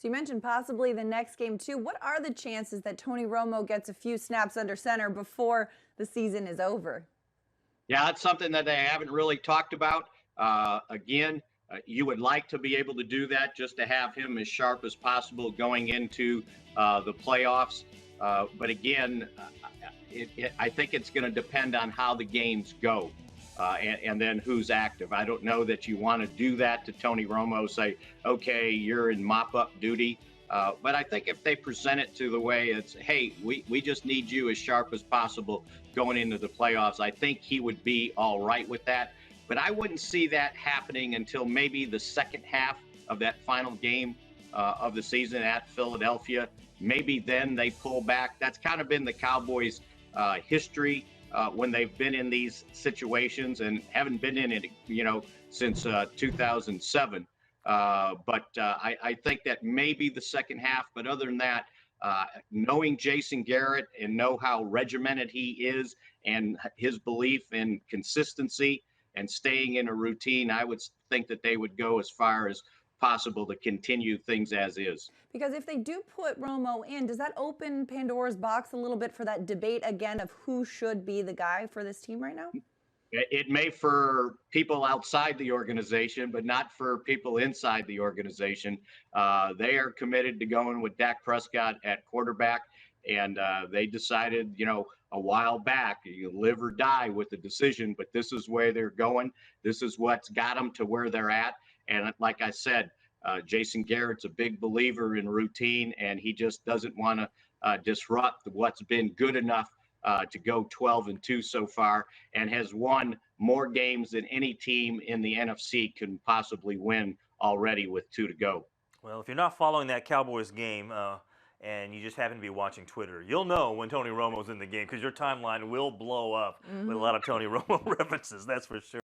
So you mentioned possibly the next game too. What are the chances that Tony Romo gets a few snaps under center before the season is over? Yeah, it's something that they haven't really talked about. Again, you would like to be able to do that just to have him as sharp as possible going into the playoffs. But again, I think it's going to depend on how the games go. And then who's active. I don't know that you want to do that to Tony Romo, say, okay, you're in mop up duty. But I think if they present it to the way it's, hey, we just need you as sharp as possible going into the playoffs, I think he would be all right with that. But I wouldn't see that happening until maybe the second half of that final game of the season at Philadelphia. Maybe then they pull back. That's kind of been the Cowboys' history when they've been in these situations, and haven't been in it, since 2007. I think that may be the second half. But other than that, knowing Jason Garrett and know how regimented he is and his belief in consistency and staying in a routine, I would think that they would go as far as possible to continue things as is. Because if they do put Romo in, does that open Pandora's box a little bit for that debate again of who should be the guy for this team right now? It may for people outside the organization, but not for people inside the organization. They are committed to going with Dak Prescott at quarterback, and they decided, a while back, you live or die with the decision. But this is where they're going. This is what's got them to where they're at. And like I said, Jason Garrett's a big believer in routine, and he just doesn't want to disrupt what's been good enough to go 12-2 so far, and has won more games than any team in the NFC can possibly win already with 2 to go. Well, if you're not following that Cowboys game and you just happen to be watching Twitter, you'll know when Tony Romo's in the game, because your timeline will blow up with a lot of Tony Romo references, that's for sure.